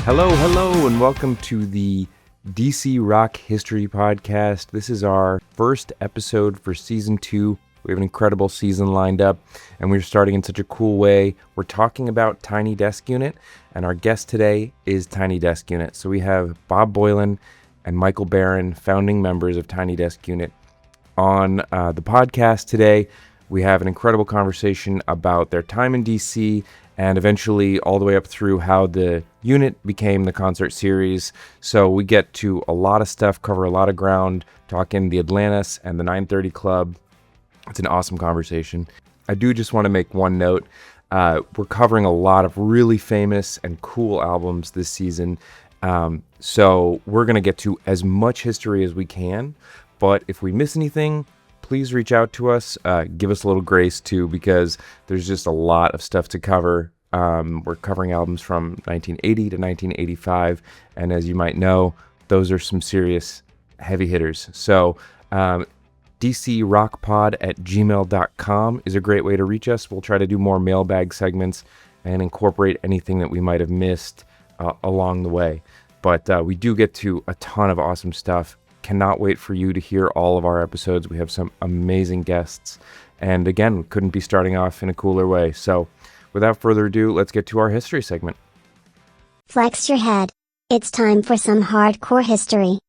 Hello, and welcome to the DC Rock History Podcast. This is our first episode for Season 2. We have an incredible season lined up, and we're starting in such a cool way. We're talking about Tiny Desk Unit, and our guest today is Tiny Desk Unit. So we have Bob Boilen and Michael Barron, founding members of Tiny Desk Unit, on the podcast today. We have an incredible conversation about their time in DC and eventually all the way up through how the unit became the concert series. So we get to a lot of stuff, cover a lot of ground, talking the Atlantis and the 930 Club. It's an awesome conversation. I do just want to make one note. We're covering a lot of really famous and cool albums this season. So we're going to get to as much history as we can. But if we miss anything, please reach out to us. Give us a little grace too, because there's just a lot of stuff to cover. We're covering albums from 1980 to 1985. And as you might know, those are some serious heavy hitters. So dcrockpod@gmail.com is a great way to reach us. We'll try to do more mailbag segments and incorporate anything that we might have missed along the way. But we do get to a ton of awesome stuff. Cannot wait for you to hear all of our episodes. We have some amazing guests. And again, couldn't be starting off in a cooler way. So without further ado, let's get to our history segment. Flex your head. It's time for some hardcore history.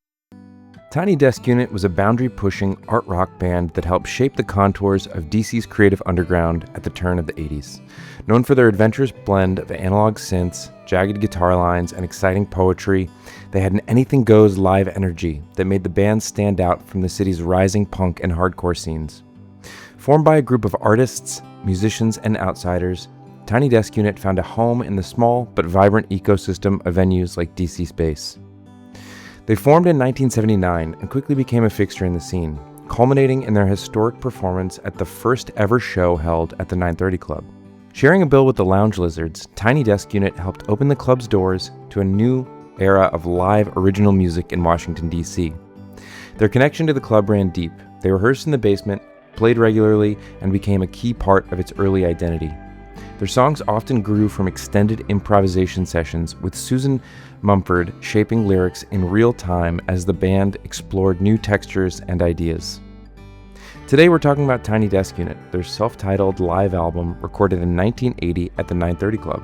Tiny Desk Unit was a boundary-pushing art rock band that helped shape the contours of DC's creative underground at the turn of the 80s. Known for their adventurous blend of analog synths, jagged guitar lines, and exciting poetry, they had an anything-goes live energy that made the band stand out from the city's rising punk and hardcore scenes. Formed by a group of artists, musicians, and outsiders, Tiny Desk Unit found a home in the small but vibrant ecosystem of venues like DC Space. They formed in 1979 and quickly became a fixture in the scene, culminating in their historic performance at the first ever show held at the 930 Club. Sharing a bill with the Lounge Lizards, Tiny Desk Unit helped open the club's doors to a new era of live original music in Washington, D.C. Their connection to the club ran deep. They rehearsed in the basement, played regularly, and became a key part of its early identity. Their songs often grew from extended improvisation sessions, with Susan Mumford shaping lyrics in real time as the band explored new textures and ideas. Today we're talking about Tiny Desk Unit, their self-titled live album recorded in 1980 at the 930 Club.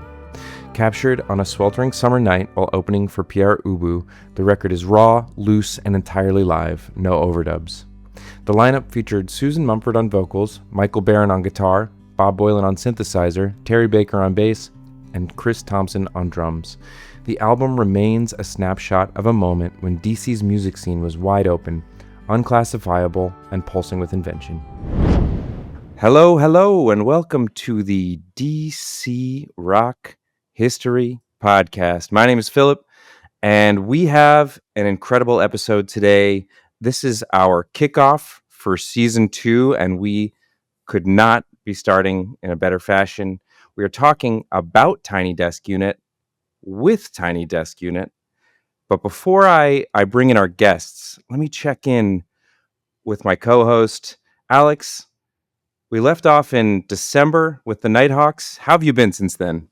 Captured on a sweltering summer night while opening for Pere Ubu, the record is raw, loose, and entirely live, no overdubs. The lineup featured Susan Mumford on vocals, Michael Barron on guitar, Bob Boilen on synthesizer, Terry Baker on bass, and Chris Thompson on drums. The album remains a snapshot of a moment when DC's music scene was wide open, unclassifiable, and pulsing with invention. Hello, and welcome to the DC Rock History Podcast. My name is Philip, and we have an incredible episode today. This is our kickoff for Season 2, and we could not be starting in a better fashion. We are talking about Tiny Desk Unit with Tiny Desk Unit. But before I bring in our guests, let me check in with my co-host, Alex. We left off in December with the Nighthawks. How have you been since then?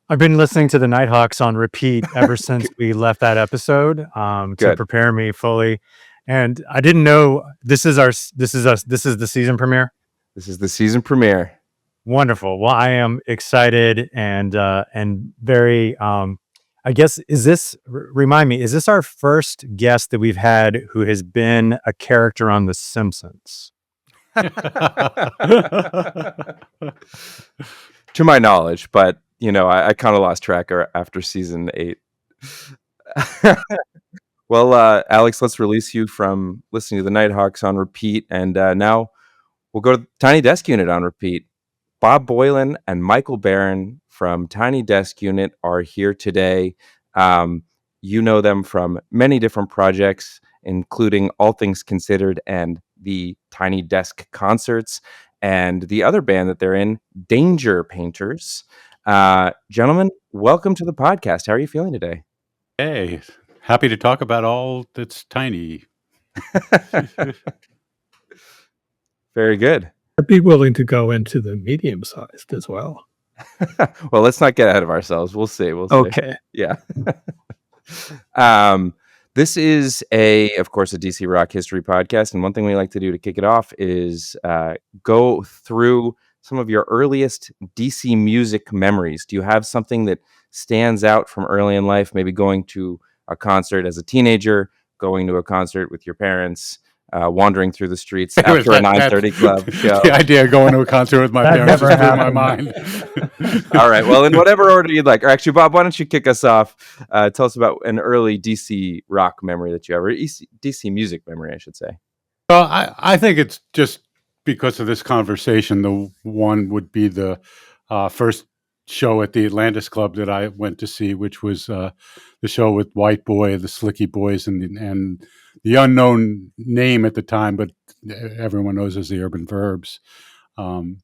I've been listening to the Nighthawks on repeat ever since we left that episode to prepare me fully. And I didn't know this is the season premiere. This is the season premiere. Wonderful. Well, I am excited and very. I guess remind me? Is this our first guest that we've had who has been a character on The Simpsons? To my knowledge, but I kind of lost track after season 8. Well, Alex, let's release you from listening to the Nighthawks on repeat, and now we'll go to Tiny Desk Unit on repeat. Bob Boilen and Michael Barron from Tiny Desk Unit are here today. You know them from many different projects, including All Things Considered and the Tiny Desk Concerts, and the other band that they're in, Danger Painters. Gentlemen, welcome to the podcast. How are you feeling today? Hey, happy to talk about all that's tiny. Very good. I'd be willing to go into the medium-sized as well. Well, let's not get ahead of ourselves. We'll see. We'll see. Okay. Yeah. um, this is of course, a DC Rock history podcast, and one thing we like to do to kick it off is go through some of your earliest DC music memories. Do you have something that stands out from early in life? Maybe going to a concert as a teenager, going to a concert with your parents, wandering through the streets after a 9:30 club show. The idea of going to a concert with my That parents never just blew my happened. mind. All right. Well, in whatever order you'd like. Or actually, Bob, why don't you kick us off? Tell us about an early DC rock memory that you have, or DC music memory, I should say. Well, I think it's just because of this conversation. The one would be the first show at the Atlantis Club that I went to see, which was the show with White Boy, the Slicky Boys, and the unknown name at the time, but everyone knows as the Urban Verbs. I mean,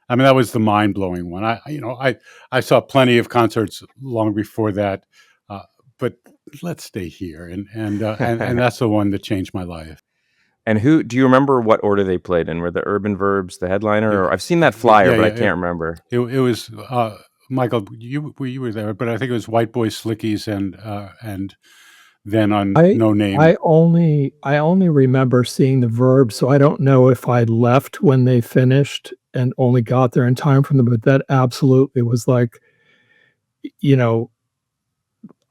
that was the mind-blowing one. I saw plenty of concerts long before that, but let's stay here, and that's the one that changed my life. And who do you remember? What order they played in? Were the Urban Verbs the headliner? Or I've seen that flyer, but I can't remember. It was Michael. You were there, but I think it was White Boy, Slickies, and then on No Name. I only remember seeing the Verbs, so I don't know if I left when they finished and only got there in time for them. But that absolutely was like, I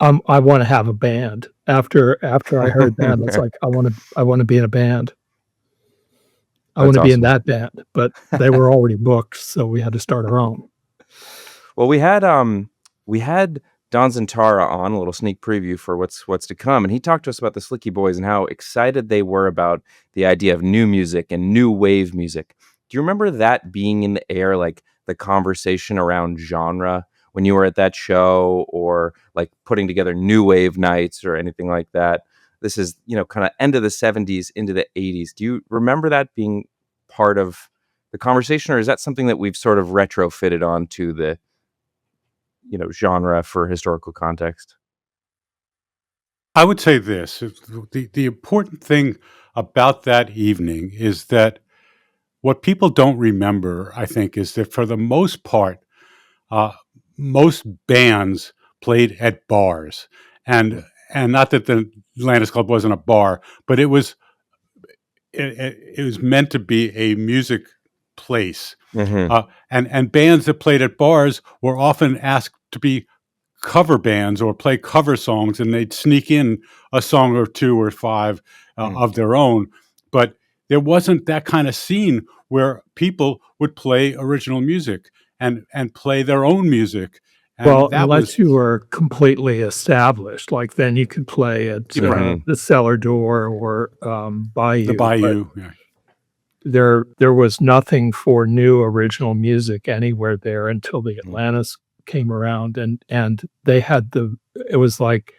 want to have a band. After I heard that, it's like I want to be in a band. I want to be in that band, but they were already booked, so we had to start our own. Well, we had Don Zantara on, a little sneak preview for what's to come, and he talked to us about the Slicky Boys and how excited they were about the idea of new music and new wave music. Do you remember that being in the air, like the conversation around genre when you were at that show, or like putting together new wave nights or anything like that? This is, kind of end of the 70s into the 80s. Do you remember that being part of the conversation, or is that something that we've sort of retrofitted onto the genre for historical context? I would say this: the important thing about that evening is that what people don't remember, I think, is that for the most part, most bands played at bars, and not that the Atlantis Club wasn't a bar, but it was meant to be a music place. Mm-hmm. And bands that played at bars were often asked to be cover bands or play cover songs, and they'd sneak in a song or two or five of their own. But there wasn't that kind of scene where people would play original music and play their own music. And well, unless you were completely established, like then you could play at the Cellar Door or Bayou. The Bayou. Yeah. There was nothing for new original music anywhere there until the Atlantis came around, and they had it was like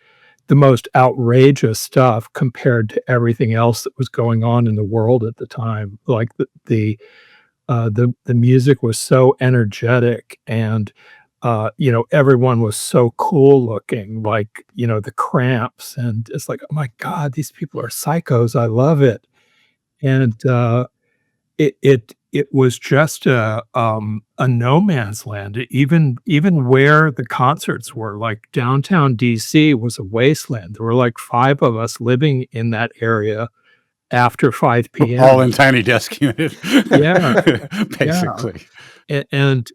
the most outrageous stuff compared to everything else that was going on in the world at the time. Like the music was so energetic, and everyone was so cool looking, like the Cramps, and it's like, oh my God, these people are psychos. I love it. And it was just a no man's land. Even where the concerts were, like downtown DC was a wasteland. There were like 5 of us living in that area after 5 p.m. All in tiny desk unit. Yeah, basically. Yeah. And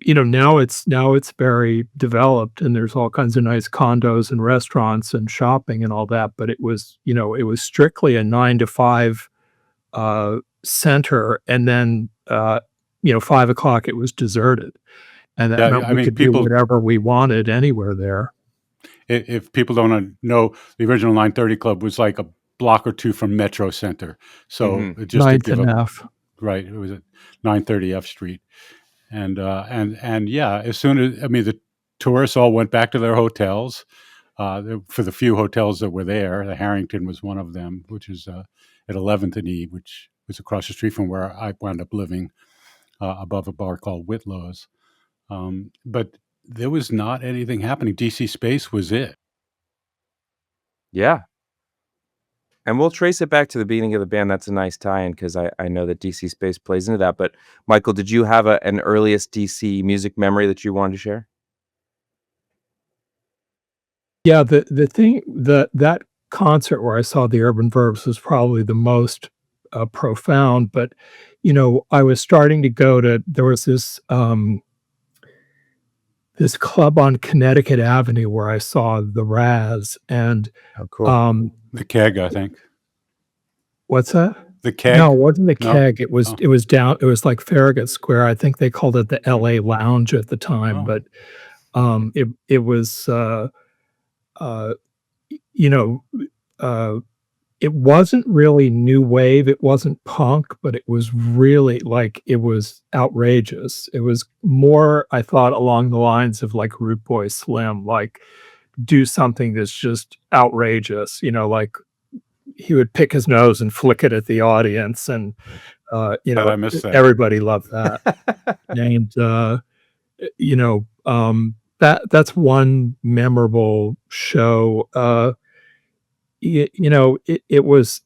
now it's very developed, and there's all kinds of nice condos and restaurants and shopping and all that. But it was strictly a 9 to 5 center, and then 5 o'clock it was deserted, and that meant we could do whatever we wanted anywhere there. If people don't know, the original 930 Club was like a block or two from Metro Center, so just 9th and F. Right, it was at 930 F Street, and yeah, as soon as the tourists all went back to their hotels. For the few hotels that were there, the Harrington was one of them, which is at 11th and E, which was across the street from where I wound up living, above a bar called Whitlow's. But there was not anything happening. DC Space was it. Yeah. And we'll trace it back to the beginning of the band. That's a nice tie-in because I know that DC Space plays into that. But Michael, did you have an earliest DC music memory that you wanted to share? Yeah, the thing that concert where I saw the Urban Verbs was probably the most profound. But I was starting to go to there was this club on Connecticut Avenue where I saw the Raz and Oh, cool. The Keg, I think. What's that? The Keg? No, it wasn't the No? Keg. It was down. It was like Farragut Square. I think they called it the L.A. Lounge at the time, Oh. but it was you know it wasn't really new wave. It wasn't punk, but it was really it was outrageous. It was more, I thought, along the lines of like Root Boy Slim, like do something that's just outrageous. Like he would pick his nose and flick it at the audience, and I missed that. everybody loved that. And that's one memorable show. It was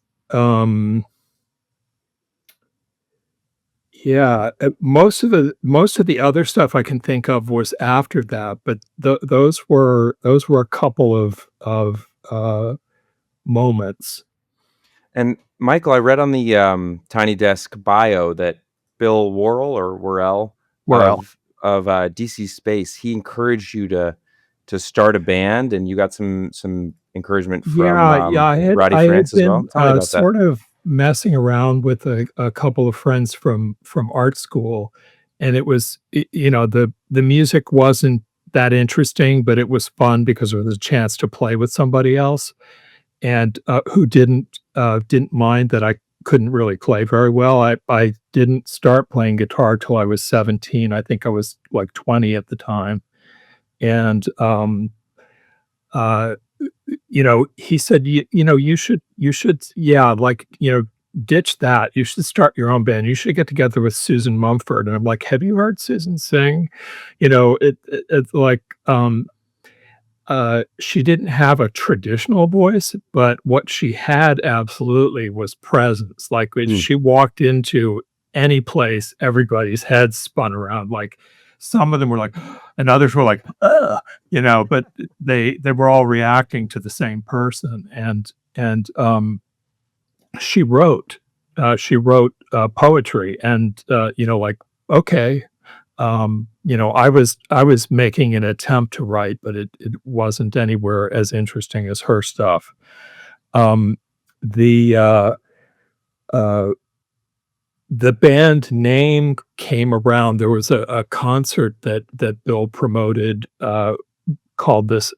most of the other stuff I can think of was after that, but those were a couple of moments. And Michael, I read on the Tiny Desk bio that Bill Worrell of DC Space, he encouraged you to start a band, and you got some encouragement from Roddy France as well. Tell me about sort of messing around with a couple of friends from art school, and it was the music wasn't that interesting, but it was fun because there was a chance to play with somebody else, and who didn't mind that I couldn't really play very well. I didn't start playing guitar till I was 17. I think I was like 20 at the time, and he said, you should, ditch that. You should start your own band. You should get together with Susan Mumford. And I'm like, have you heard Susan sing? It's like, she didn't have a traditional voice, but what she had absolutely was presence. Like when she walked into any place, everybody's heads spun around. Like some of them were like, and others were like, but they were all reacting to the same person. And she wrote poetry, and okay. I was making an attempt to write, but it wasn't anywhere as interesting as her stuff. The band name came around. There was a concert that Bill promoted called this.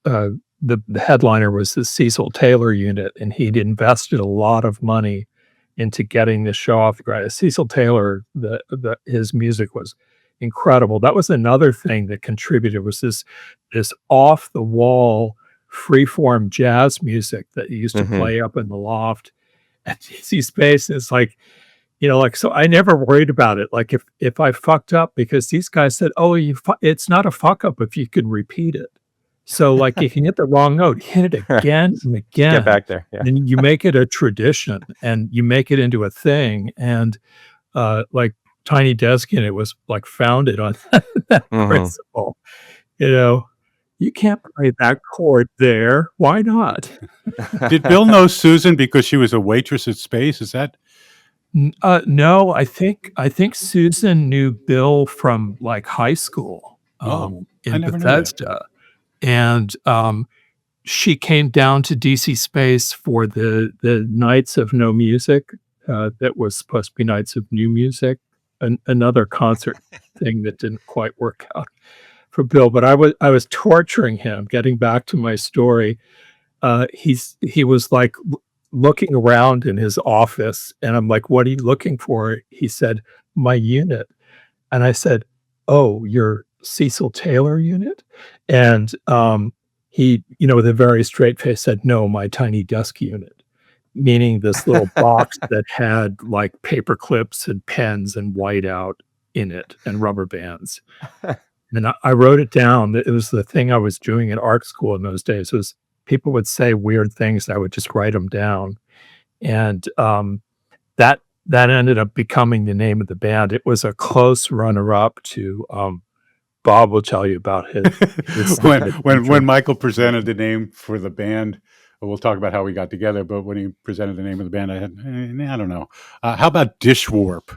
The headliner was the Cecil Taylor Unit, and he'd invested a lot of money into getting this show off the ground. Cecil Taylor, his music was incredible. That was another thing that contributed, was this off the wall freeform jazz music that he used to play up in the loft at DC Space. It's like, so I never worried about it. Like if I fucked up, because these guys said, oh, it's not a fuck up if you can repeat it. So like if you hit the wrong note, hit it again and again. Get back there. Yeah. And you make it a tradition, and you make it into a thing. And like Tiny Desk Unit was like founded on that principle. You can't play that chord there. Why not? Did Bill know Susan because she was a waitress at Space? Is that? No, I think Susan knew Bill from like high school in Bethesda. And she came down to DC Space for the Nights of No Music. That was supposed to be Nights of New Music, another concert thing that didn't quite work out for Bill. But I was torturing him. Getting back to my story, he was like looking around in his office, and I'm like, "What are you looking for?" He said, "My unit," and I said, "Oh, your Cecil Taylor unit?" And he, with a very straight face said, "No, my Tiny Desk Unit," meaning this little box that had like paper clips and pens and whiteout in it and rubber bands. And I wrote it down. It was the thing I was doing in art school in those days. It was people would say weird things, and I would just write them down. and that ended up becoming the name of the band. It was a close runner-up to Bob will tell you about his when adventure. Michael presented the name for the band, we'll talk about how we got together. But when he presented the name of the band, I had I don't know. How about dish warp,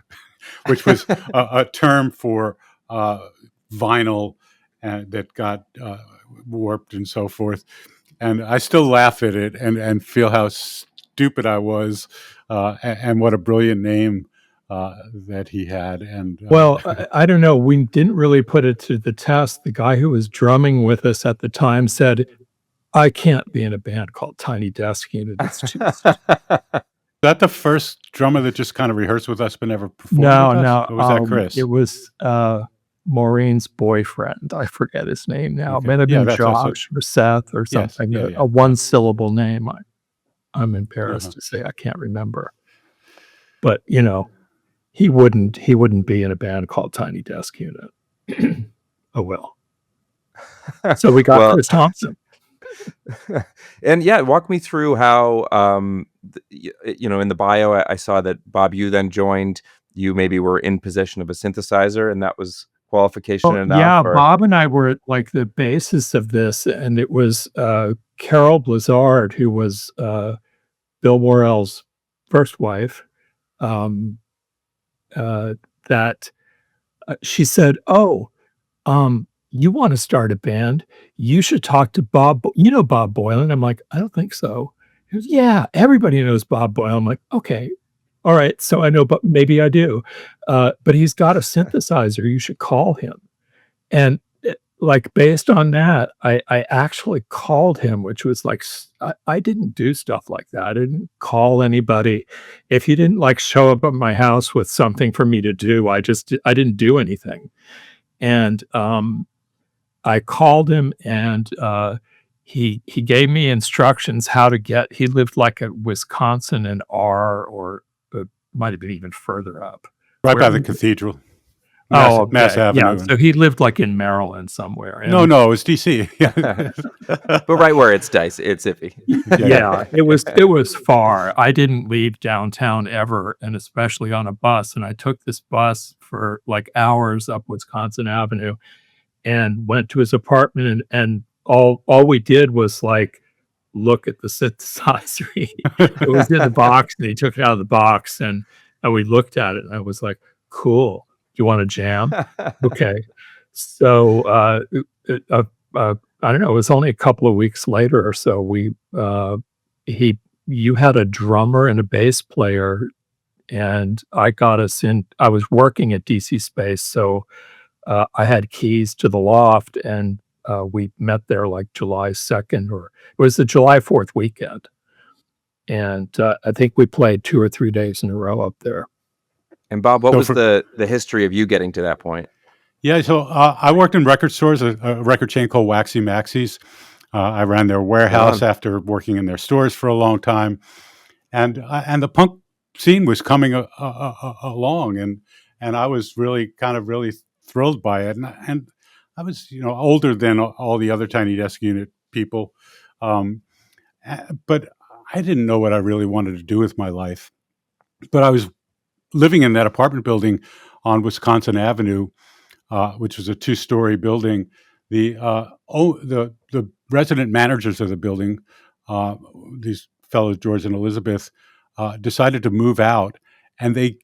which was a term for vinyl that got warped and so forth. And I still laugh at it and feel how stupid I was, and what a brilliant name that he had. And Well, I don't know. We didn't really put it to the test. The guy who was drumming with us at the time said, "I can't be in a band called Tiny Desk Unit. It's too." that the first drummer that just kind of rehearsed with us but never performed No, with us? no. Or was that Chris? It was Maureen's boyfriend. I forget his name now. It Okay. might have Yeah, been that's also Josh or Seth or yes. something. Yeah, A yeah. one-syllable name. I'm embarrassed Uh-huh. to say I can't remember. But he wouldn't be in a band called Tiny Desk Unit. Oh well. So we got Well, Chris Thompson. and yeah, walk me through how in the bio I saw that Bob, you then joined. You maybe were in possession of a synthesizer, and that was qualification Well, enough. yeah, Or Bob and I were like the basis of this, and it was Carol Blizzard, who was Bill Worrell's first wife, um, that she said, "Oh, you want to start a band? You should talk to Bob. You know Bob Boilen?" I'm like, "I don't think so." He goes, "Yeah, everybody knows Bob Boilen." I'm like, "Okay, all right, so I know, but maybe I do. But he's got a synthesizer. You should call him." And like based on that, I actually called him, which was like I didn't do stuff like that. I didn't call anybody. If he didn't like show up at my house with something for me to do, I didn't do anything. And I called him, and he gave me instructions how to get. He lived like at Wisconsin and R, or might have been even further up. Right by Where- the cathedral. Oh, Mass okay. Yeah, Avenue. so he lived like in Maryland somewhere. No, And it was DC. Yeah. but right where it's dicey, it's iffy. yeah, it was far. I didn't leave downtown ever, and especially on a bus. And I took this bus for like hours up Wisconsin Avenue and went to his apartment, and all we did was like look at the synthesizer. It was in the box, and he took it out of the box, and we looked at it, and I was like, "Cool. You want to jam?" Okay. So I don't know. It was only a couple of weeks later or so. You had a drummer and a bass player, and I got us in. I was working at DC Space, so I had keys to the loft, and we met there like July 2nd, or it was the July 4th weekend. And I think we played 2 or 3 days in a row up there. And Bob, what So was the history of you getting to that point? Yeah, so I worked in record stores, a record chain called Waxy Maxie's. I ran their warehouse after working in their stores for a long time, and the punk scene was coming along, and I was really thrilled by it, and I was older than all the other Tiny Desk Unit people, but I didn't know what I really wanted to do with my life. But I was living in that apartment building on Wisconsin Avenue, which was a 2-story building. The resident managers of the building, these fellows George and Elizabeth, decided to move out, and they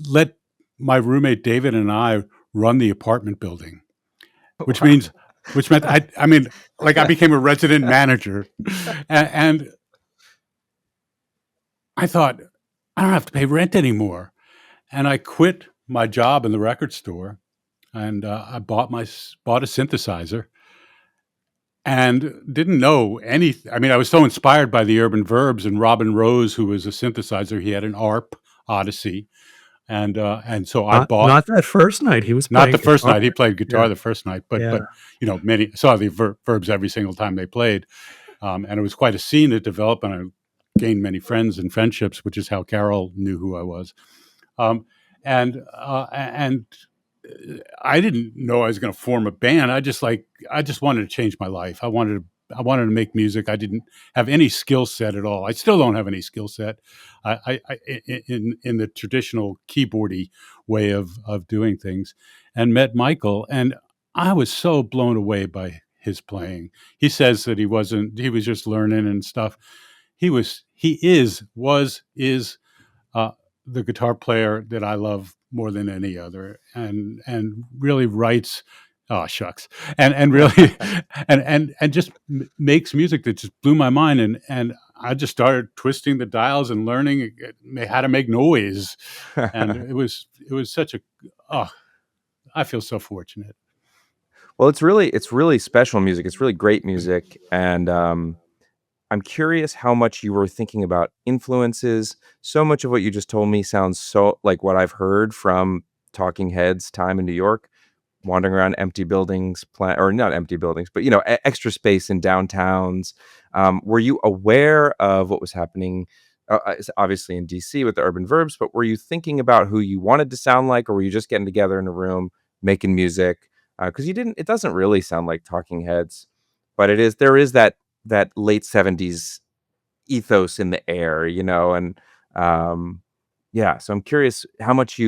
let my roommate David and I run the apartment building, which meant I became a resident manager, and I thought I don't have to pay rent anymore, and I quit my job in the record store, and I bought a synthesizer, and didn't know anything. I mean, I was so inspired by the Urban Verbs and Robin Rose, who was a synthesizer. He had an ARP Odyssey, and so I bought. Not that first night. He was Not playing the first guitar. night. He played guitar Yeah. the first night, but Yeah. many saw the Verbs every single time they played, and it was quite a scene that developed, and I gained many friends and friendships, which is how Carol knew who I was. And I didn't know I was going to form a band. I just wanted to change my life. I wanted I wanted to make music. I didn't have any skill set at all. I still don't have any skill set in the traditional keyboardy way of doing things, and met Michael, and I was so blown away by his playing. He says that he was just learning and stuff. Is the guitar player that I love more than any other, and really writes. Oh shucks, and really, and just makes music that just blew my mind, and I just started twisting the dials and learning how to make noise, and it was such a. Oh, I feel so fortunate. Well, it's really special music. It's really great music, and I'm curious how much you were thinking about influences. So much of what you just told me sounds so like what I've heard from Talking Heads' time in New York, wandering around empty buildings, or not empty buildings, but extra space in downtowns. Were you aware of what was happening? Obviously in DC with the Urban Verbs, but were you thinking about who you wanted to sound like, or were you just getting together in a room making music? Because it doesn't really sound like Talking Heads, but there is that late 70s ethos in the air, and yeah. So I'm curious how much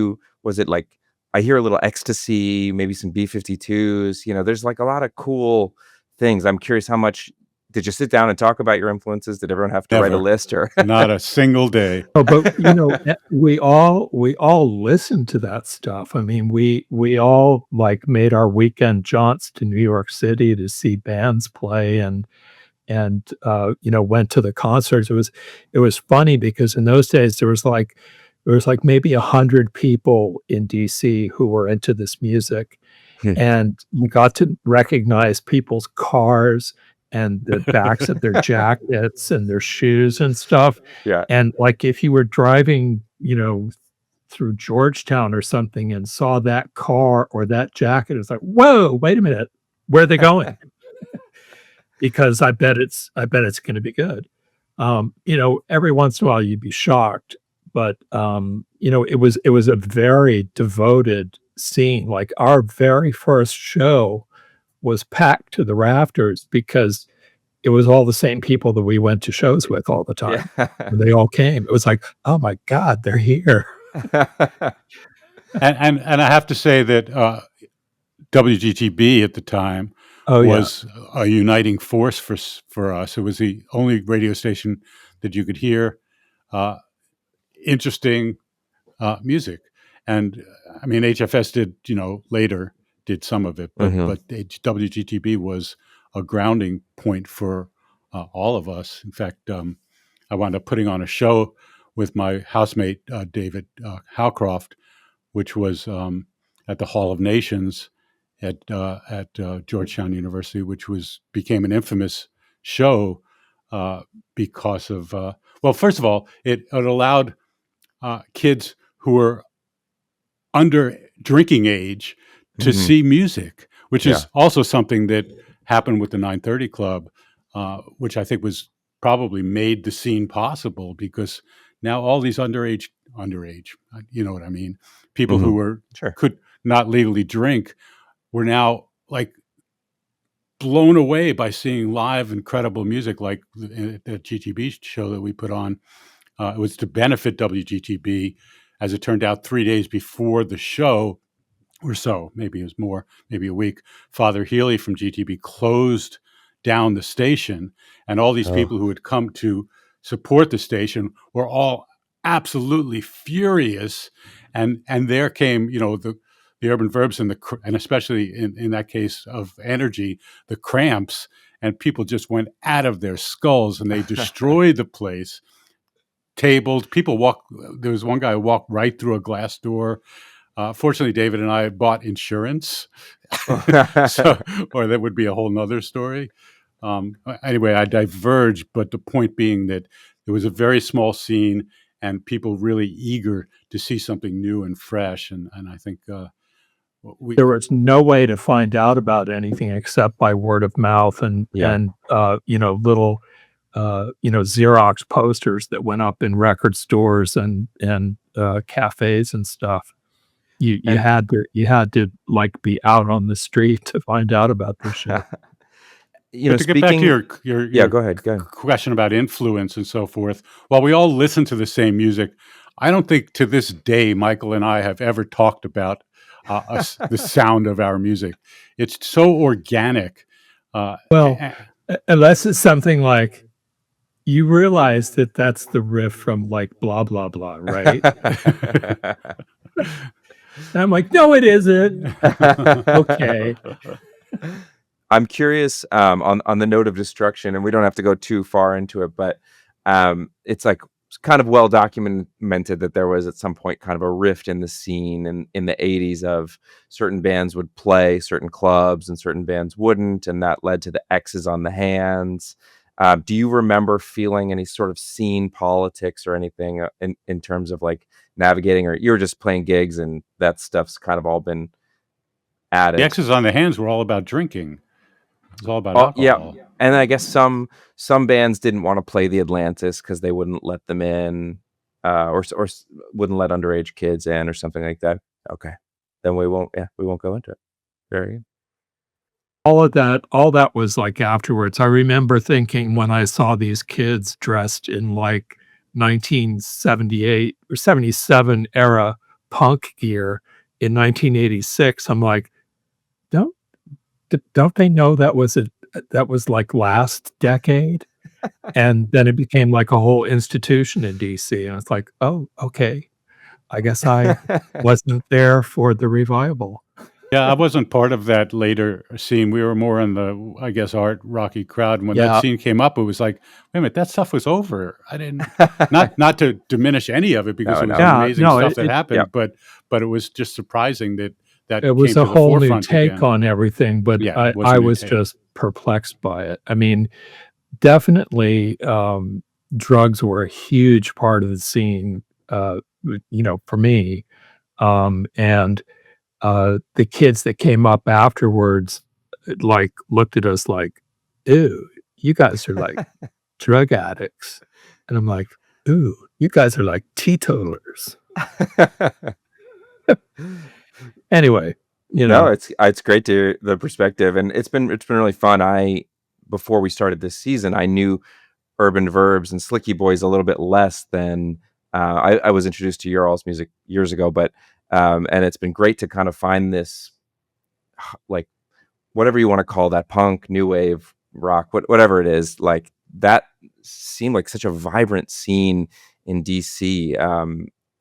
was it like, I hear a little Ecstasy, maybe some B-52s, there's like a lot of cool things. I'm curious how much, did you sit down and talk about your influences? Did everyone have to write a list, or? Not a single day. Oh, but we all listened to that stuff. I mean, we all like made our weekend jaunts to New York City to see bands play, and went to the concerts. It was funny because in those days there was like maybe 100 people in DC who were into this music, and you got to recognize people's cars and the backs of their jackets and their shoes and stuff. Yeah. And like if you were driving, through Georgetown or something and saw that car or that jacket, it's like, whoa, wait a minute, where are they going? Because I bet it's going to be good. Every once in a while you'd be shocked, but it was a very devoted scene. Like our very first show was packed to the rafters because it was all the same people that we went to shows with all the time. Yeah. They all came. It was like, oh my God, they're here. and I have to say that WGTB at the time was a uniting force for us. It was the only radio station that you could hear interesting music. And I mean, HFS did, later did some of it, but WGTB was a grounding point for all of us. In fact, I wound up putting on a show with my housemate, David Howcroft, which was at the Hall of Nations at Georgetown University, which became an infamous show because of, first of all, it allowed kids who were under drinking age to see music, which is also something that happened with the 930 Club, which I think was probably made the scene possible, because now all these underage, you know what I mean, people who could not legally drink were now like blown away by seeing live incredible music like the GTB show that we put on. It was to benefit WGTB. As it turned out, 3 days before the show, or so, maybe it was more, maybe a week, Father Healy from GTB closed down the station, and all these people who had come to support the station were all absolutely furious. And there came, the Urban Verbs and especially in that case of Energy, the Cramps, and people just went out of their skulls and they destroyed the place. Tabled, there was one guy who walked right through a glass door. Fortunately, David and I bought insurance, or that would be a whole nother story. Anyway, I diverged, but the point being that it was a very small scene and people really eager to see something new and fresh. And I think there was no way to find out about anything except by word of mouth and little Xerox posters that went up in record stores and cafes and stuff. You had to like be out on the street to find out about this shit. But to get back to your yeah, go ahead. question about influence and so forth, while we all listen to the same music, I don't think to this day Michael and I have ever talked about the sound of our music. It's so organic. Well, unless it's something like you realize that that's the riff from like blah blah blah, right? And I'm like, no, it isn't. Okay. I'm curious on the note of destruction, and we don't have to go too far into it, but it's like kind of well documented that there was at some point kind of a rift in the scene in the 80s of certain bands would play certain clubs and certain bands wouldn't, and that led to the X's on the hands. Do you remember feeling any sort of scene politics or anything in terms of like navigating, or you're just playing gigs and that stuff's kind of all been added? The X's on the hands were all about drinking. It was all about alcohol. Yeah, and I guess some bands didn't want to play the Atlantis because they wouldn't let them in, or wouldn't let underage kids in, or something like that. Okay, then we won't go into it. Very good. All that was like afterwards. I remember thinking when I saw these kids dressed in like 1978 or 77 era punk gear in 1986, I'm like, don't they know that was like last decade? And then it became like a whole institution in DC. And it's like, oh, okay. I guess I wasn't there for the revival. Yeah, I wasn't part of that later scene. We were more in the, I guess, art rocky crowd. And when that scene came up, it was like, wait a minute, that stuff was over. I didn't, not to diminish any of it, because it was amazing stuff that happened, but it was just surprising that it was a whole new take again. on everything, but I was just perplexed by it. I mean, definitely drugs were a huge part of the scene, for me. And the kids that came up afterwards, like, looked at us like, ew, you guys are like drug addicts. And I'm like, ooh, you guys are like teetotalers. Anyway, No, it's great to hear the perspective, and it's been really fun. Before we started this season, I knew Urban Verbs and Slicky Boys a little bit less than I was introduced to your all's music years ago, but and it's been great to kind of find this, like, whatever you want to call that, punk, new wave, rock, whatever it is, like that seemed like such a vibrant scene in DC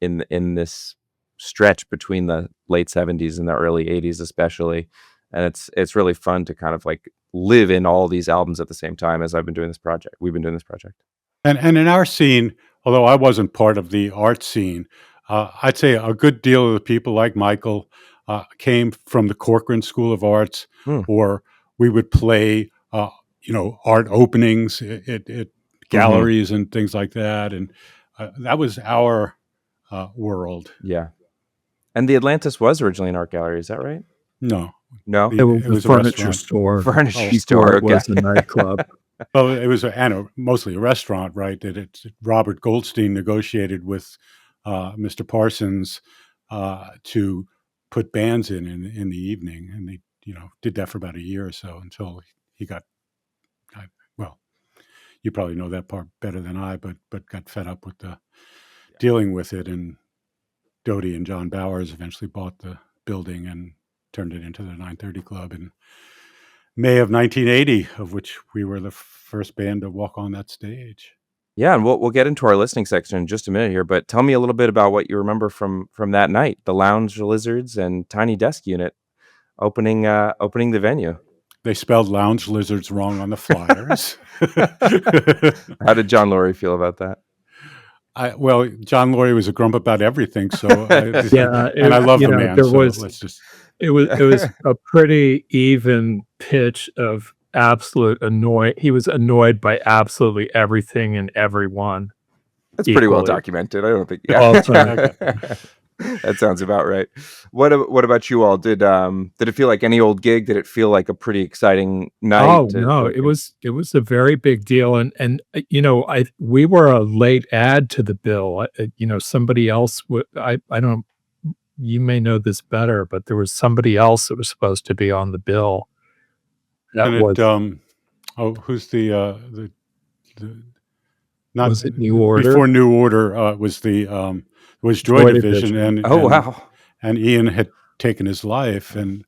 in this stretch between the late 70s and the early 80s especially, and it's really fun to kind of like live in all these albums at the same time as we've been doing this project. And in our scene, although I wasn't part of the art scene, I'd say a good deal of the people like Michael came from the Corcoran School of Arts, or we would play art openings at galleries and things like that, and that was our world. Yeah. And the Atlantis was originally an art gallery, is that right? No. It was a furniture store. Furniture store. It was a nightclub. Well, it was mostly a restaurant, right? That Robert Goldstein negotiated with Mr. Parsons to put bands in the evening, and they did that for about a year or so until he got you probably know that part better than I, but got fed up with dealing with it, and Doty and John Bowers eventually bought the building and turned it into the 930 Club in May of 1980, of which we were the first band to walk on that stage. Yeah, and we'll get into our listening section in just a minute here, but tell me a little bit about what you remember from that night, the Lounge Lizards and Tiny Desk Unit opening the venue. They spelled Lounge Lizards wrong on the flyers. How did John Laurie feel about that? John Laurie was a grump about everything. So and I love the man. It was a pretty even pitch of absolute annoy. He was annoyed by absolutely everything and everyone. That's equally. Pretty well documented. I don't think. That sounds about right. What about you all? Did it feel like any old gig? Did it feel like a pretty exciting night? Oh no, it was a very big deal, and we were a late add to the bill. Somebody else I don't. You may know this better, but there was somebody else that was supposed to be on the bill. Oh, who's the not Was it New Order? before New Order was Joy Joy Division, Division. Oh, wow. and Ian had taken his life, and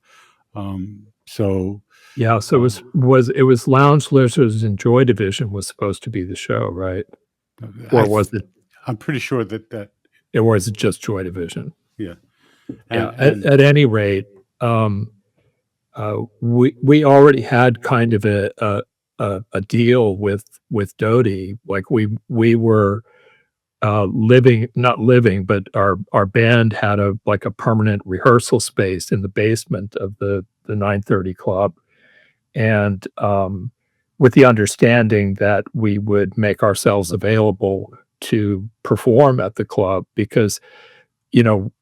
so Yeah, so it was Lounge Lizards and Joy Division was supposed to be the show, right? Or was it I'm pretty sure that or was it just Joy Division? yeah. Yeah. And At any rate, we already had kind of a deal with Doty. Like we were not living, but our band had a permanent rehearsal space in the basement of the 930 Club, and with the understanding that we would make ourselves available to perform at the club because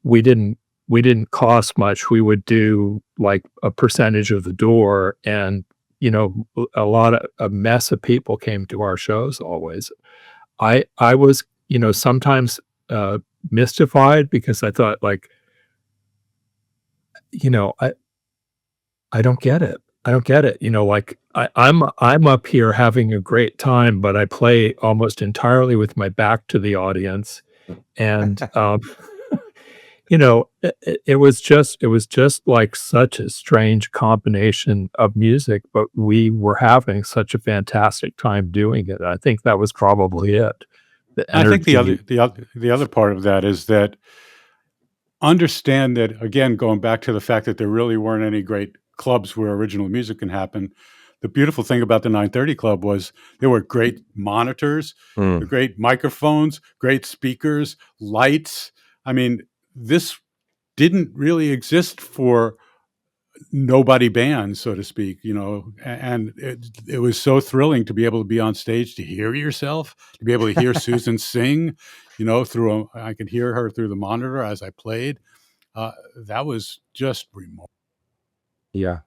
we didn't cost much. We would do like a percentage of the door, and a mess of people came to our shows always. I was sometimes mystified because I thought like I don't get it. I don't get it. Like I'm up here having a great time, but I play almost entirely with my back to the audience, and it was just like such a strange combination of music, but we were having such a fantastic time doing it. I think that was probably it. I think the other part of that is that understand that, again, going back to the fact that there really weren't any great clubs where original music can happen. The beautiful thing about the 930 Club was there were great monitors, great microphones, great speakers, lights. I mean, this didn't really exist for nobody bands, so to speak, and it was so thrilling to be able to be on stage, to hear yourself, to be able to hear Susan sing, I could hear her through the monitor as I played. That was just remarkable. Yeah.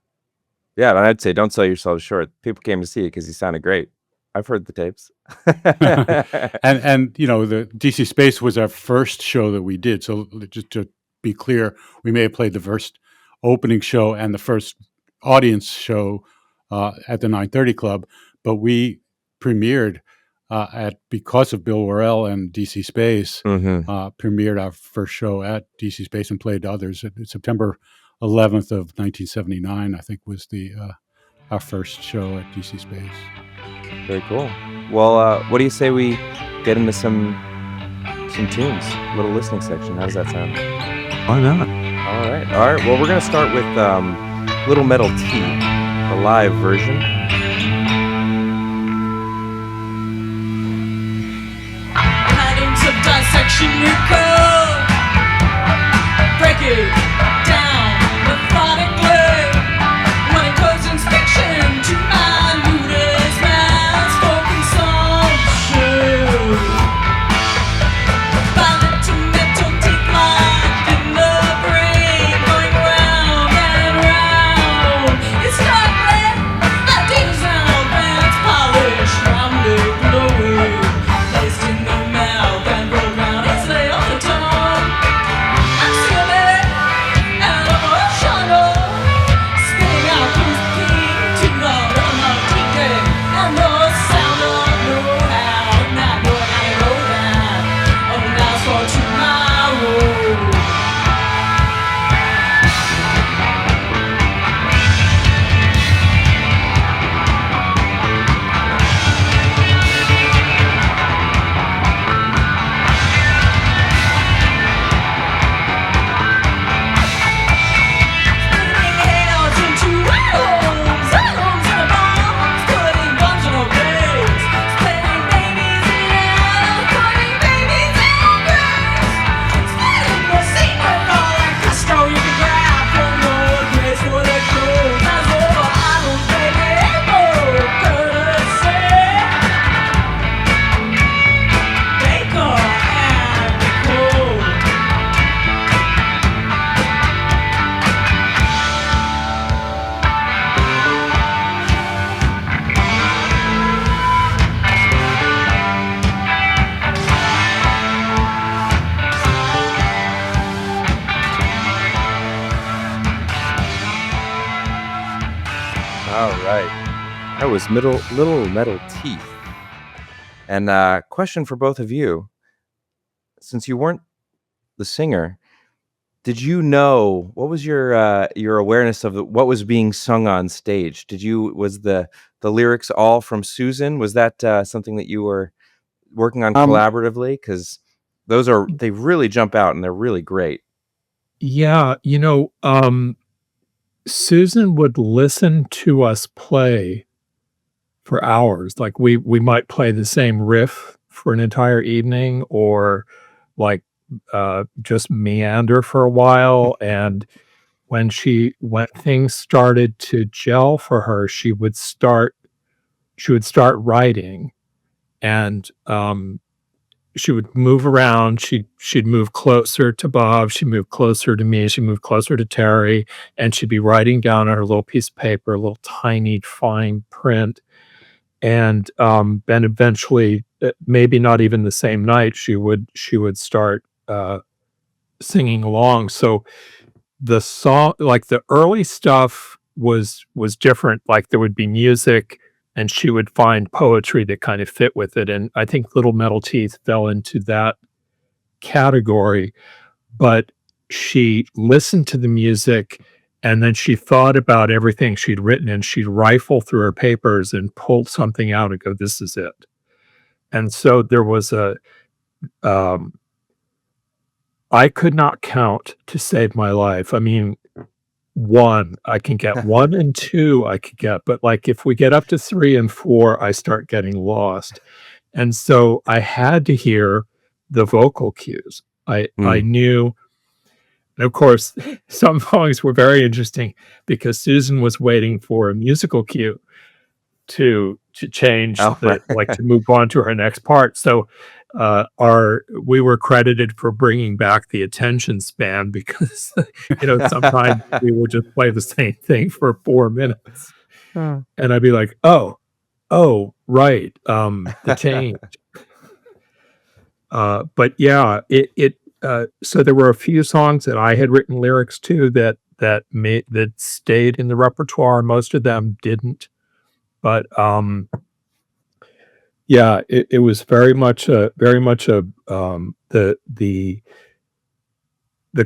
Yeah, and I'd say don't sell yourself short. People came to see it because you sounded great. I've heard the tapes. and the DC Space was our first show that we did. So just to be clear, we may have played the first opening show and the first audience show at the 930 Club, but we premiered because of Bill Worrell and DC Space, premiered our first show at DC Space and played others. September 11th of 1979, I think, was our first show at DC Space. Very cool. Well, what do you say we get into some tunes? A little listening section. How does that sound? Why not? All right. Well, we're gonna start with Little Metal Tea, the live version. Patterns of dissection recur. Break it down methodically. When it goes inspection to minute as mass for consumption. Violet to metal teeth locked in the brain, going round and round. It's dark red, I do That was Little Metal Teeth. And question for both of you: since you weren't the singer, did you know what was your awareness of what was being sung on stage? Was the lyrics all from Susan? Was that something that you were working on collaboratively? Because they really jump out and they're really great. Yeah, Susan would listen to us play for hours. Like we might play the same riff for an entire evening, or like just meander for a while. And when things started to gel for her, she would start writing, and she would move around. She'd move closer to Bob. She'd move closer to me. She'd move closer to Terry, and she'd be writing down on her little piece of paper, a little tiny fine print. And then eventually, maybe not even the same night, she would start singing along. So the song, like the early stuff, was different. Like there would be music, and she would find poetry that kind of fit with it. And I think Little Metal Teeth fell into that category. But she listened to the music, and then she thought about everything she'd written, and she'd rifle through her papers and pull something out and go, "This is it." And so there was um, I could not count to save my life. I mean, one, I can get one, and two, I could get, but like if we get up to three and four, I start getting lost. And so I had to hear the vocal cues. I knew, and of course, some songs were very interesting because Susan was waiting for a musical cue to change like to move on to her next part. So we were credited for bringing back the attention span because sometimes we would just play the same thing for 4 minutes, and I'd be like, oh right, the change. But yeah, so there were a few songs that I had written lyrics to that stayed in the repertoire. Most of them didn't. But yeah, it was very much the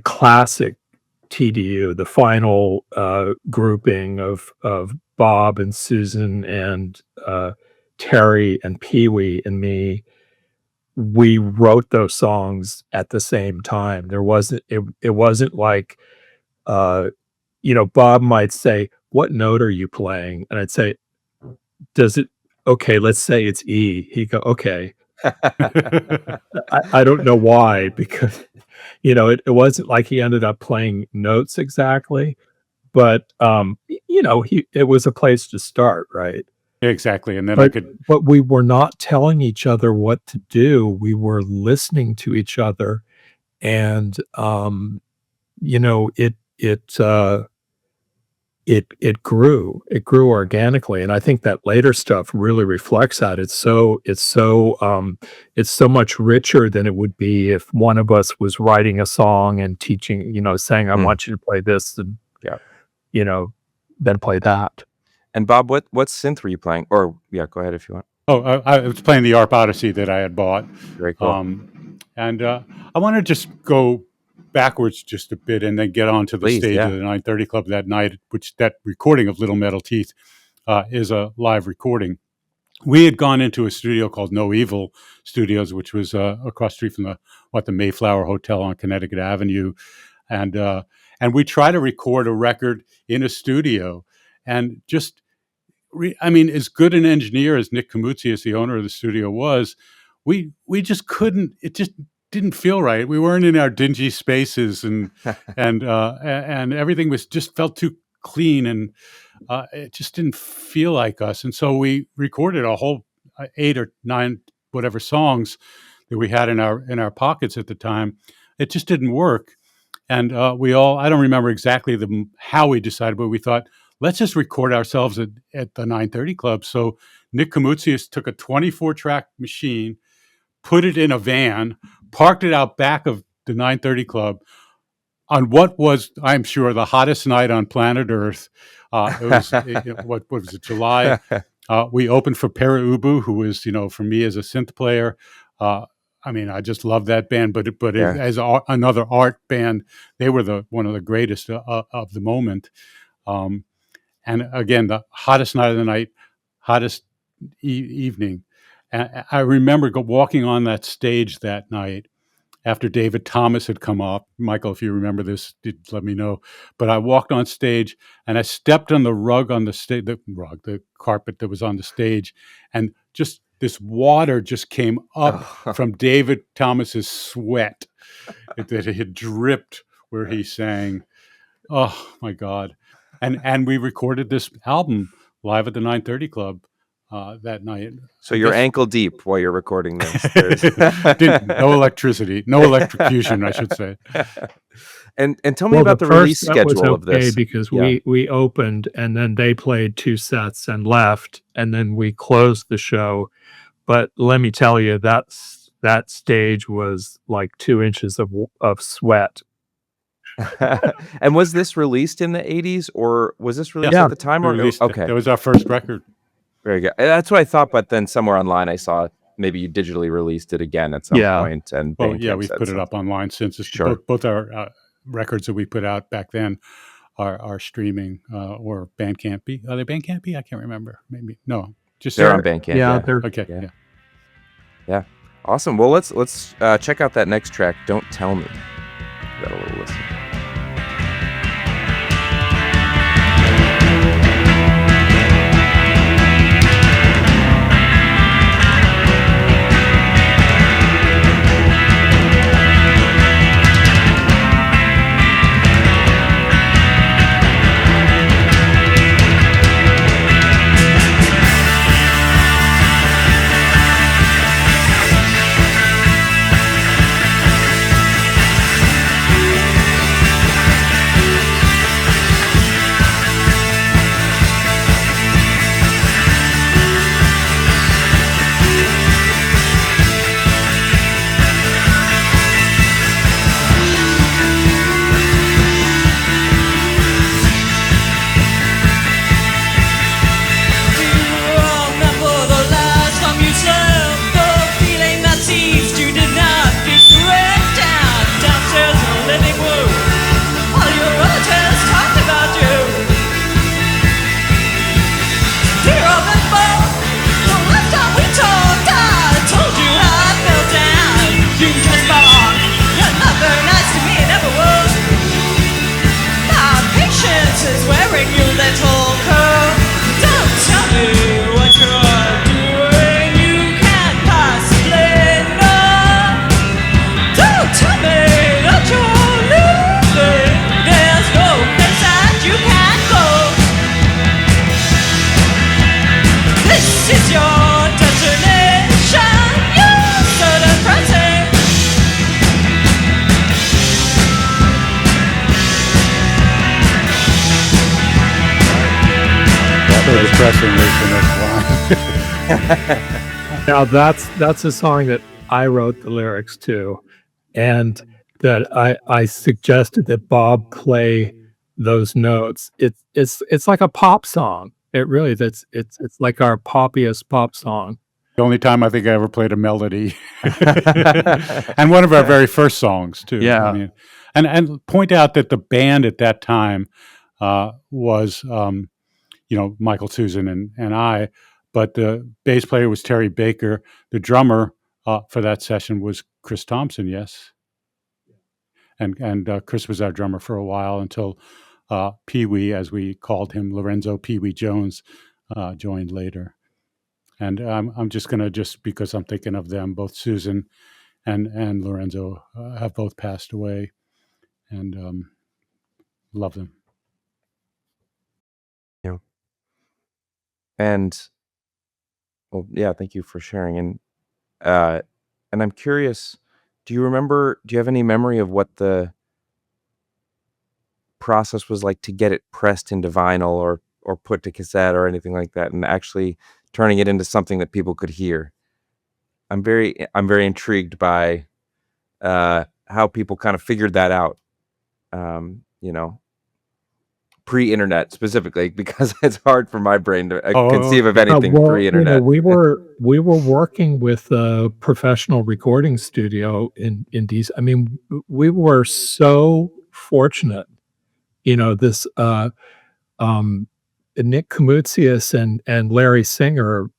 classic TDU, the final grouping of Bob and Susan and Terry and Pee Wee and me. We wrote those songs at the same time. It wasn't like Bob might say, "What note are you playing?" And I'd say, okay, let's say it's E. He'd go, okay. I don't know why, because, it wasn't like he ended up playing notes exactly, but, it was a place to start, right? Exactly. And then But we were not telling each other what to do. We were listening to each other, and, it grew organically. And I think that later stuff really reflects that. It's so much richer than it would be if one of us was writing a song and teaching, saying, "I want you to play this," and then play that. And Bob, what synth were you playing? Or yeah, go ahead if you want. Oh, I was playing the ARP Odyssey that I had bought. Very cool. And I want to just go backwards just a bit and then get onto the stage of the 930 Club that night, which that recording of Little Metal Teeth is a live recording. We had gone into a studio called No Evil Studios, which was across the street from the Mayflower Hotel on Connecticut Avenue. And we tried to record a record in a studio, and just, as good an engineer as Nick Kamutzius, the owner of the studio, was, we just couldn't. It just didn't feel right. We weren't in our dingy spaces, and and everything just felt too clean, and it just didn't feel like us. And so we recorded a whole 8 or 9 whatever songs that we had in our pockets at the time. It just didn't work, and I don't remember exactly how we decided, but we thought, let's just record ourselves at the 930 Club. So Nick Kamutzius took a 24-track machine, put it in a van, parked it out back of the 930 Club on what was, I'm sure, the hottest night on planet Earth. It was, what was it, July We opened for Pere Ubu, who was, for me as a synth player, I just love that band. But Yeah. as another art band, they were one of the greatest of the moment. And again, the hottest night of the night, hottest evening. And I remember walking on that stage that night after David Thomas had come up. Michael, if you remember this, let me know. But I walked on stage and I stepped on the rug on the stage, the carpet that was on the stage, and just this water just came up from David Thomas's sweat that had dripped where he sang. Oh my God. And we recorded this album live at the 930 Club that night. So you're ankle deep while you're recording this. No electricity, no electrocution, I should say. And tell me about the release set was schedule of this. because we opened and then they played 2 sets and left, and then we closed the show. But let me tell you, that stage was like 2 inches of sweat. And was this released in the 80s, or was this released at the time? Okay, that was our first record. Very good. That's what I thought, but then somewhere online I saw maybe you digitally released it again at some point. And we've put it up online since. Sure. Both our records that we put out back then are streaming or Bandcamp. Are they Bandcamp? I can't remember. Maybe no. Just they're on Bandcamp. Yeah, they're okay. Yeah. Awesome. Well, let's check out that next track. Don't Tell Me. Got a little listen. Now that's a song that I wrote the lyrics to, and that I suggested that Bob play those notes. It's like a pop song. It really is. It's like our poppiest pop song. The only time I think I ever played a melody, and one of our very first songs too. Yeah. I mean, and point out that the band at that time was Michael, Susan, and I. But the bass player was Terry Baker. The drummer for that session was Chris Thompson. Yes, and Chris was our drummer for a while until Pee Wee, as we called him, Lorenzo Pee Wee Jones, joined later. And I'm just because I'm thinking of them, both Susan and Lorenzo have both passed away, and love them. Yeah. And well, yeah, thank you for sharing. And I'm curious, do you have any memory of what the process was like to get it pressed into vinyl or put to cassette or anything like that, and actually turning it into something that people could hear? I'm very intrigued by how people kind of figured that out. pre-internet specifically, because it's hard for my brain to Oh, conceive of Uh, anything well, pre-internet. we were working with a professional recording studio in DC. I mean, we were so fortunate. This Nick Koumoutsias and Larry Singer.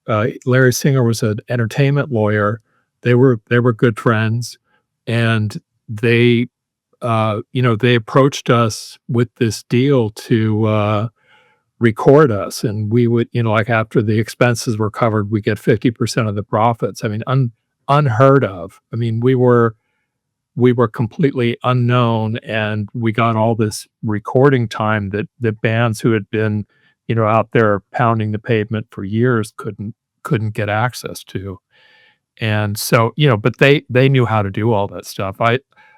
Larry Singer was an entertainment lawyer. They were good friends, and they approached us with this deal to record us, and we would, like after the expenses were covered, we get 50% of the profits. I mean, unheard of. I mean, we were completely unknown, and we got all this recording time that bands who had been, out there pounding the pavement for years couldn't get access to. And so, but they knew how to do all that stuff.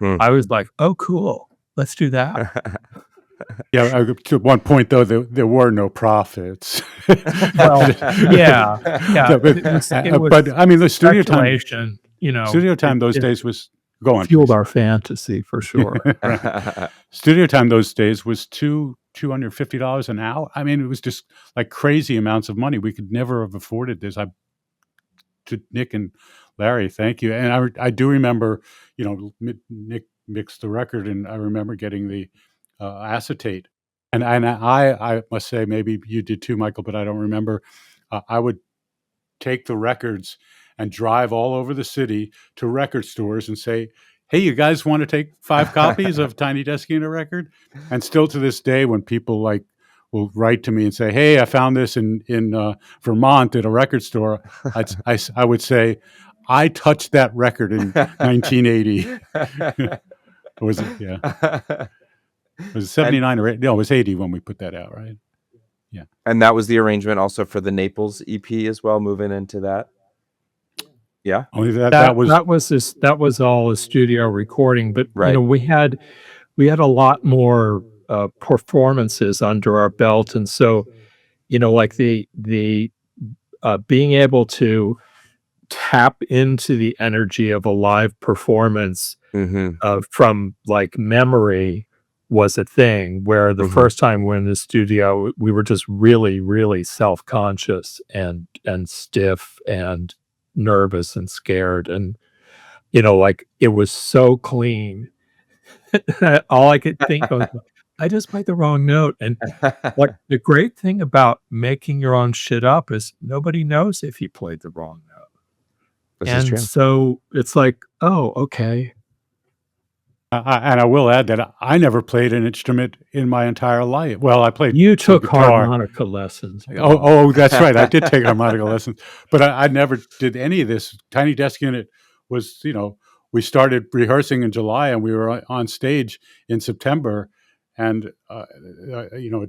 Hmm. I was like, oh, cool, let's do that. Yeah, to one point though, there were no profits. Well, yeah. It was But I mean, the studio time speculation, those it days was go on. fueled please. our fantasy for sure. Studio time those days was $250 an hour. I mean, it was just like crazy amounts of money. We could never have afforded this. To Nick and Larry, thank you. And I do remember, Nick mixed the record, and I remember getting the acetate. And I must say, maybe you did too, Michael, but I don't remember. I would take the records and drive all over the city to record stores and say, hey, you guys want to take 5 copies of Tiny Desk Unit record? And still to this day, when people will write to me and say, hey, I found this in Vermont at a record store, I would say, I touched that record in 1980. Was it? Yeah. Was it 79 or 80? No, it was 80 when we put that out, right? Yeah. And that was the arrangement also for the Naples EP as well, moving into that. Yeah. Only that was that was all a studio recording, but Right. we had a lot more performances under our belt, and so like the being able to tap into the energy of a live performance Mm-hmm. from like memory was a thing, where the Mhm. first time we were in the studio, we were just really, really self-conscious and stiff and nervous and scared, and like it was so clean. All I could think of, I just played the wrong note. And like the great thing about making your own shit up is nobody knows if you played the wrong note. This is And true. so it's like, oh, okay. and I will add that I never played an instrument in my entire life. Well, I played You took guitar. harmonica lessons. Oh, that's right. I did take harmonica lessons, but I never did any of this. Tiny Desk Unit was, we started rehearsing in July, and we were on stage in September. And at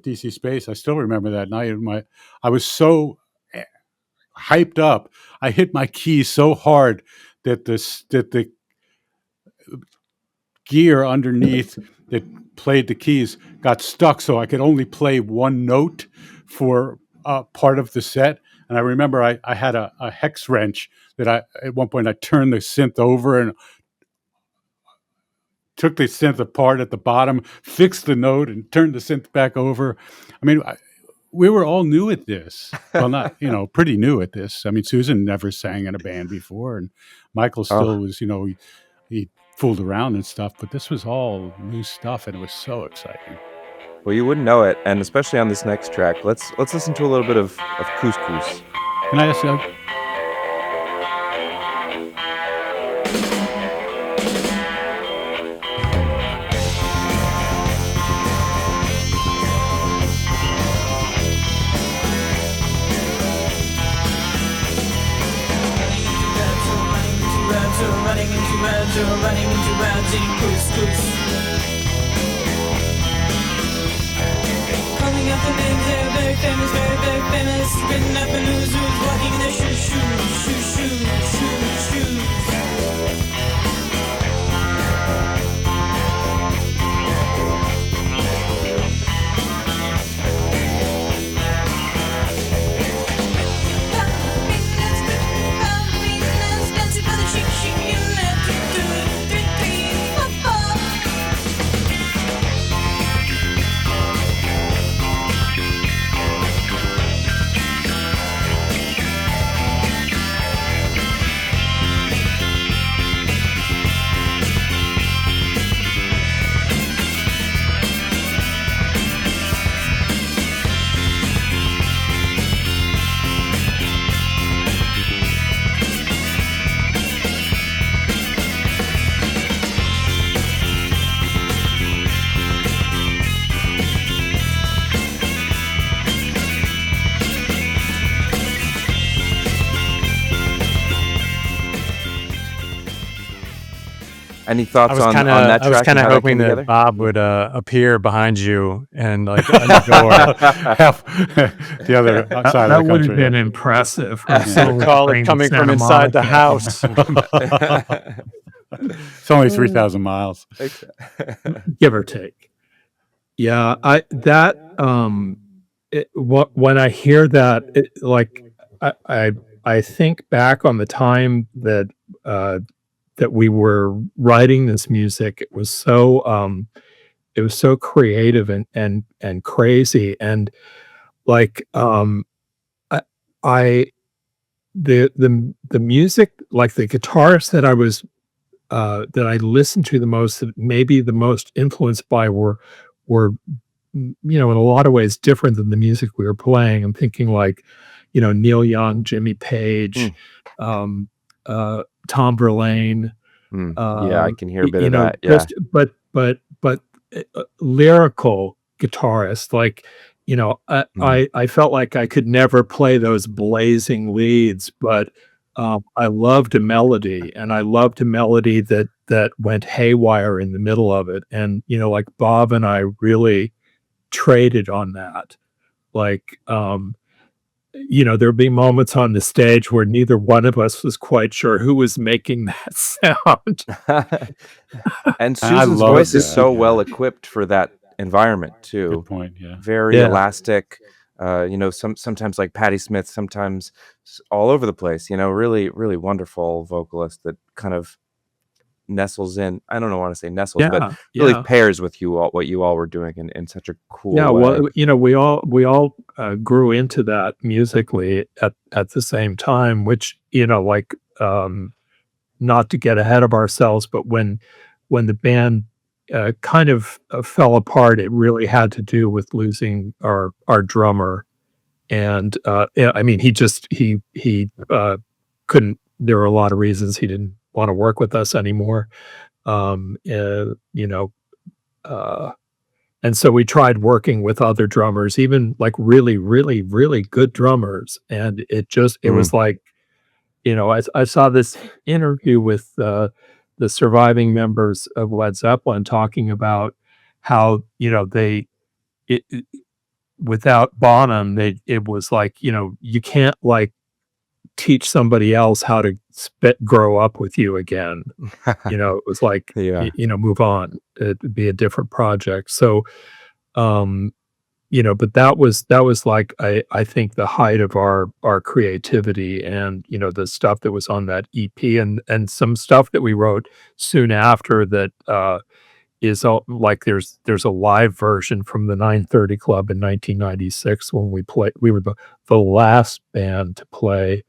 DC Space, I still remember that night. I was so hyped up. I hit my keys so hard that the gear underneath that played the keys got stuck, so I could only play one note for part of the set. And I remember I had a hex wrench that at one point I turned the synth over and took the synth apart at the bottom, fixed the note, and turned the synth back over. I mean, we were all new at this. Well, not, pretty new at this. I mean, Susan never sang in a band before, and Michael still was, he fooled around and stuff, but this was all new stuff, and it was so exciting. Well, you wouldn't know it, and especially on this next track. Let's listen to a little bit of Couscous. Can I ask you? Running into rounds eating couscous. Calling out the names, they're very famous, written up in who's walking in their shoes. Any thoughts on that I was track kind and of how that hoping came that together? Bob would appear behind you and like on the door. Half the other side That of the would have country. been impressive for You would Silver call it Spring to coming from Santa inside the Monica. house. It's only 3,000 miles. Give or take. Yeah, when I hear that, I think back on the time that that we were writing this music. It was so creative and crazy, and like I, I the music, like the guitarists that I listened to the most, that maybe the most influenced by, were in a lot of ways different than the music we were playing. I'm thinking like, Neil Young, Jimmy Page, um, Tom Verlaine. Yeah, I can hear a bit You of know, that. Yeah. just but lyrical guitarist. Like, I felt like I could never play those blazing leads, but I loved a melody, and I loved a melody that went haywire in the middle of it. And like Bob and I really traded on that. Like, there'd be moments on the stage where neither one of us was quite sure who was making that sound. And I Susan's love voice is that, so yeah. well equipped for that environment Good too. point. Yeah. Very Yeah. elastic. Sometimes like Patti Smith, sometimes all over the place. Really, really wonderful vocalist that kind of nestles in. I don't want to say nestles, but really Yeah. pairs with you all, what you all were doing in such a cool Yeah, way. well, we all grew into that musically at the same time, which, like, not to get ahead of ourselves, but when the band kind of fell apart, it really had to do with losing our drummer. And yeah, I mean, he couldn't. There were a lot of reasons he didn't want to work with us anymore. Um, uh, you know, uh, and so we tried working with other drummers, even like really, really, really good drummers. And it was like, I saw this interview with the surviving members of Led Zeppelin talking about how, it without Bonham, it was like, you can't like teach somebody else how to grow up with you again. It was like, Yeah. move on. It'd be a different project. So, um, but that was like, I think the height of our creativity, and, the stuff that was on that EP, and some stuff that we wrote soon after that, is all like, there's a live version from the 930 Club in 1996 when we were the last band to play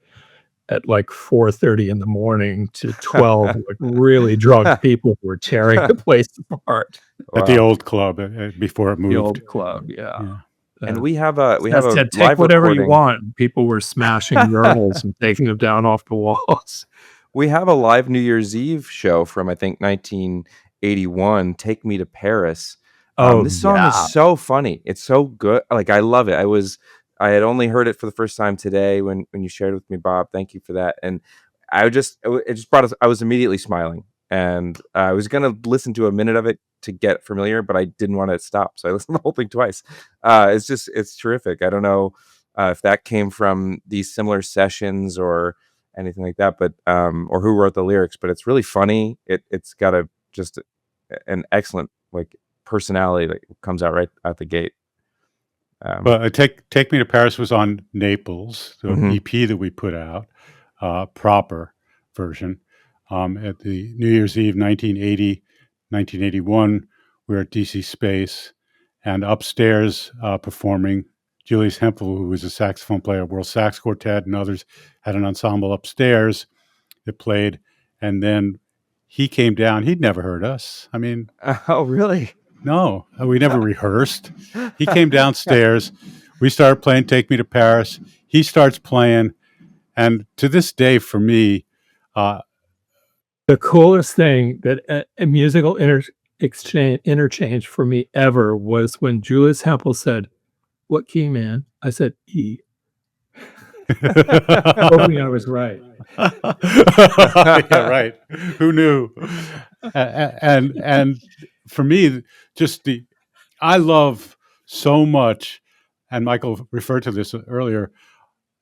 at like 4:30 in the morning to 12, like really drunk people who were tearing the place apart. At the Wow. old club before it The moved. old club, yeah. Yeah. And we have a That said, take live whatever recording. you want. People were smashing urinals and taking them down off the walls. We have a live New Year's Eve show from, I think, 1981, Take Me to Paris. This song yeah. is so funny. It's so good. Like, I love it. I had only heard it for the first time today when you shared it with me, Bob. Thank you for that. And it just brought us, I was immediately smiling. And I was going to listen to a minute of it to get familiar, but I didn't want to stop. So I listened to the whole thing twice. It's terrific. I don't know if that came from these similar sessions or anything like that, but or who wrote the lyrics, but it's really funny. It's got an excellent like personality that comes out right out the gate. But Take Me to Paris was on Naples, the Mhm. EP that we put out, proper version. At the New Year's Eve, 1980, 1981, we were at DC Space, and upstairs performing, Julius Hempel, who was a saxophone player, World Sax Quartet, and others had an ensemble upstairs that played. And then he came down. He'd never heard us. I mean, Oh, really? no, we never rehearsed. He came downstairs. We started playing Take Me to Paris. He starts playing. And to this day, for me, The coolest thing that a musical interchange for me ever was when Julius Hempel said, "What key, man?" I said, "E." Hoping I was right. Yeah, right. Who knew? And for me, just I love so much, and Michael referred to this earlier,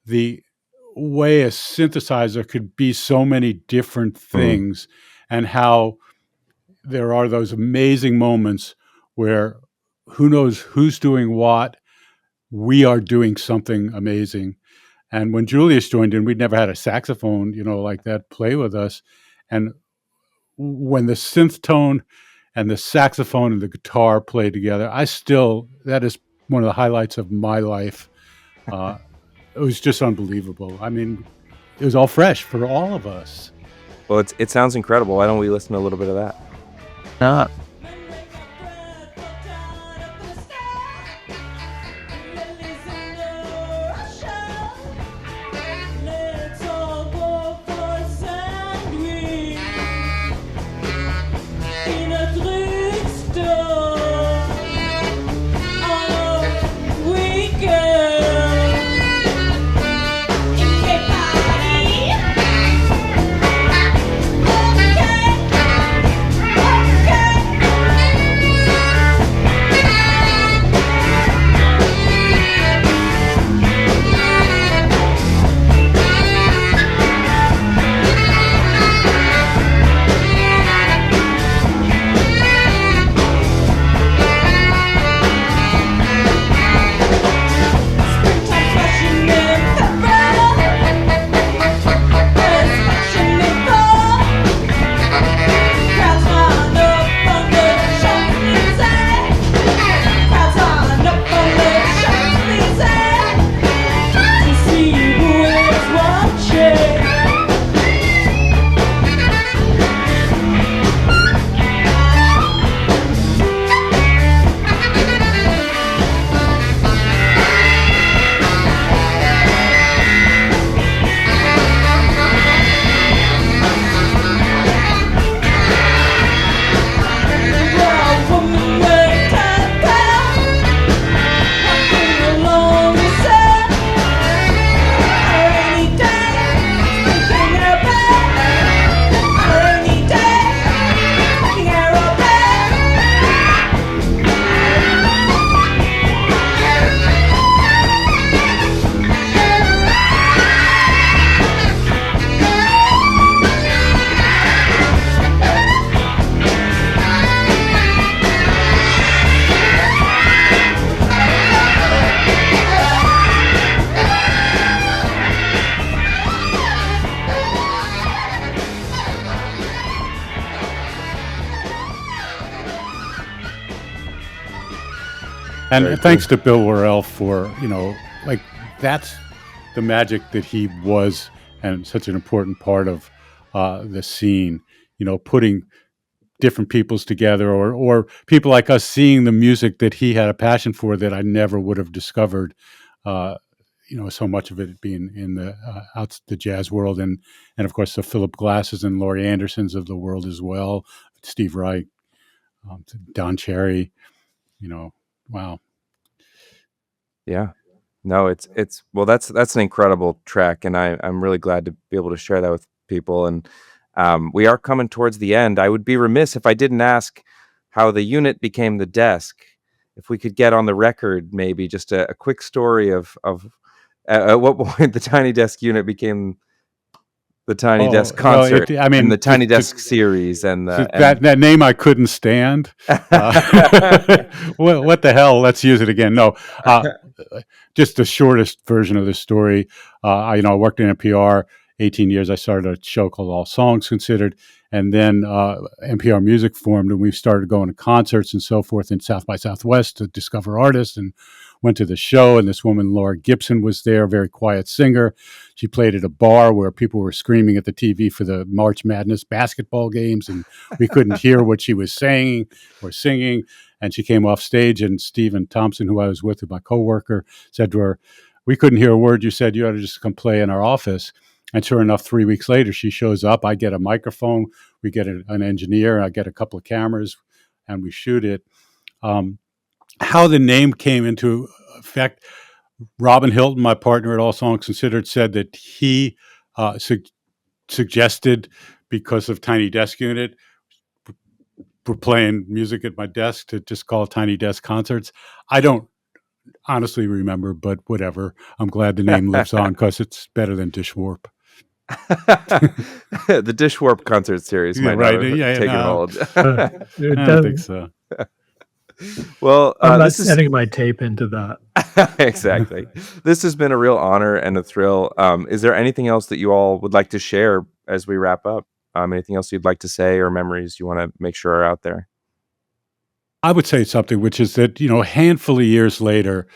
the way a synthesizer could be so many different things, and how there are those amazing moments where who knows who's doing what, we are doing something amazing. And when Julius joined in, we'd never had a saxophone, like that play with us. And when the synth tone and the saxophone and the guitar play together, that is one of the highlights of my life. It was just unbelievable. I mean, it was all fresh for all of us. Well, it sounds incredible. Why don't we listen to a little bit of that? Not. And Very thanks to Bill Worrell for, that's the magic that he was, and such an important part of the scene, putting different peoples together, or people like us seeing the music that he had a passion for that I never would have discovered, so much of it being in the jazz world, and of course the Philip Glasses and Laurie Andersons of the world as well, Steve Reich, Don Cherry, wow. Yeah. No, it's well, that's an incredible track, and I'm really glad to be able to share that with people. And we are coming towards the end. I would be remiss if I didn't ask how the unit became the desk. If we could get on the record, maybe just a quick story of at what point the Tiny Desk unit became the Tiny Desk concert, and the Tiny Desk series, and that name I couldn't stand. What the hell? Let's use it again. No, just the shortest version of the story. I worked in NPR 18 years. I started a show called All Songs Considered, and then NPR Music formed, and we started going to concerts and so forth in South by Southwest to discover artists, and went to the show. And this woman, Laura Gibson, was there, a very quiet singer. She played at a bar where people were screaming at the TV for the March Madness basketball games, and we couldn't hear what she was saying or singing. And she came off stage, and Stephen Thompson, who I was with, my coworker, said to her, "We couldn't hear a word you said. You ought to just come play in our office." And sure enough, 3 weeks later, she shows up. I get a microphone. We get an engineer. I get a couple of cameras, and we shoot it. How the name came into effect, Robin Hilton, my partner at All Songs Considered, said that he suggested because of Tiny Desk Unit. We're playing music at my desk to just call Tiny Desk Concerts. I don't honestly remember, but whatever. I'm glad the name lives on because it's better than Dishwarp. The Dishwarp concert series might not have taken hold. It I don't think so. Well, I'm not this is sending my tape into that. exactly. This has been a real honor and a thrill. Is there anything else that you all would like to share as we wrap up? Anything else you'd like to say or memories you want to make sure are out there? I would say something, which is that, a handful of years later,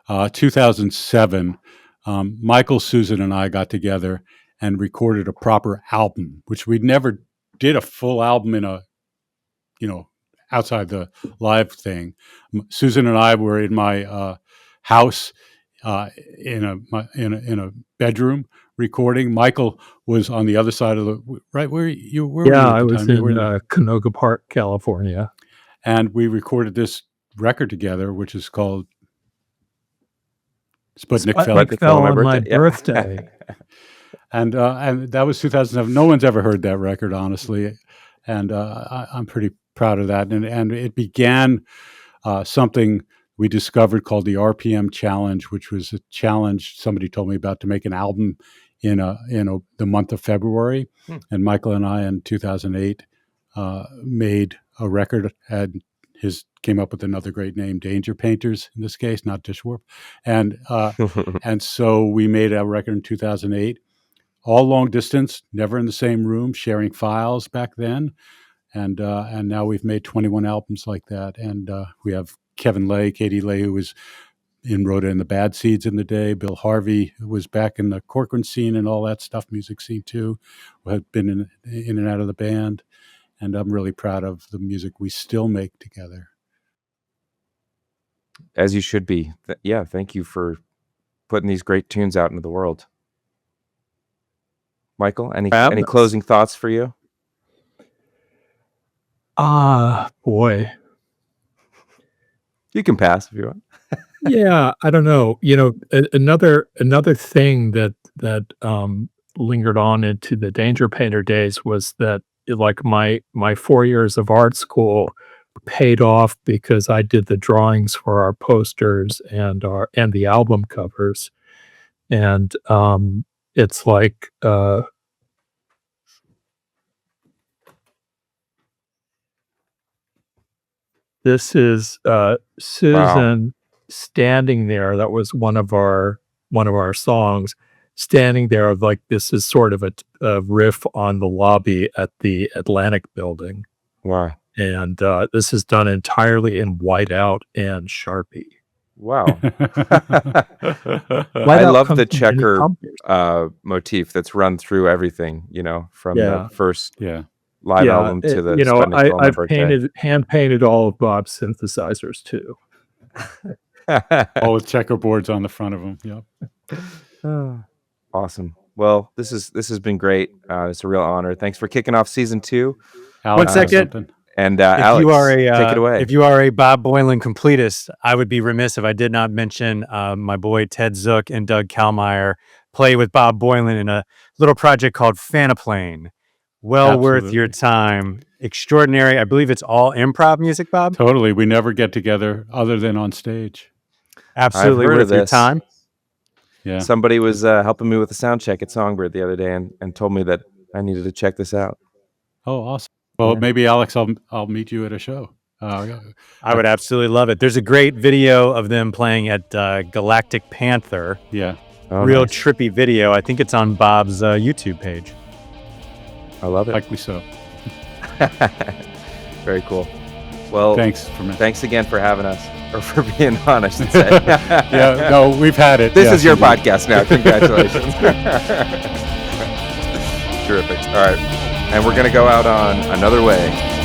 2007, Michael, Susan, and I got together and recorded a proper album, which we never did a full album in a, outside the live thing. Susan and I were in my house in a bedroom recording. Michael was on the other side of the right where you were. Yeah, I was in Canoga Park, California, and we recorded this record together, which is called Sputnik fell on my birthday. And that was 2007. No one's ever heard that record, honestly, and I'm pretty proud of that. And it began something we discovered called the RPM Challenge, which was a challenge somebody told me about to make an album in the month of February. And Michael and I in 2008 made a record, and came up with another great name, Danger Painters in this case, not Dishwarp. And so we made a record in 2008, all long distance, never in the same room, sharing files back then. And now we've made 21 albums like that. And we have Kevin Lay, Katie Lay, who was in Rhoda and the Bad Seeds in the day. Bill Harvey, who was back in the Corcoran scene and all that stuff, music scene too, who had been in and out of the band. And I'm really proud of the music we still make together. As you should be. Yeah, thank you for putting these great tunes out into the world. Michael, any closing thoughts for you? Boy. You can pass if you want. Yeah, I don't know. Another thing that lingered on into the Danger Painter days was that like my 4 years of art school paid off because I did the drawings for our posters and the album covers. And it's like this is Susan standing there. That was one of our songs. Standing there, like this is sort of a riff on the lobby at the Atlantic Building. Wow! And this is done entirely in whiteout and Sharpie. Wow! I love the checker motif that's run through everything. From the first live album to the. I've hand painted all of Bob's synthesizers too. All with checkerboards on the front of them. Yep. Awesome. Well, this has been great. It's a real honor. Thanks for kicking off season 2. Alex, 1 second. And Alex, take it away. If you are a Bob Boilen completist, I would be remiss if I did not mention my boy Ted Zook and Doug Kalmeyer play with Bob Boilen in a little project called Fanaplane. Well worth your time. Extraordinary. I believe it's all improv music, Bob? Totally. We never get together other than on stage. Absolutely worth your time. Yeah. Somebody was helping me with the sound check at Songbird the other day and told me that I needed to check this out. Oh, awesome. Well, maybe Alex, I'll meet you at a show. I would absolutely love it. There's a great video of them playing at Galactic Panther. Yeah. Real trippy video. I think it's on Bob's YouTube page. I love it. Likely so. Very cool. Well, thanks again for having us. Or for being on, I should say. Yeah, no, we've had it. This is your podcast now. Congratulations. Terrific. All right. And we're going to go out on Another Way.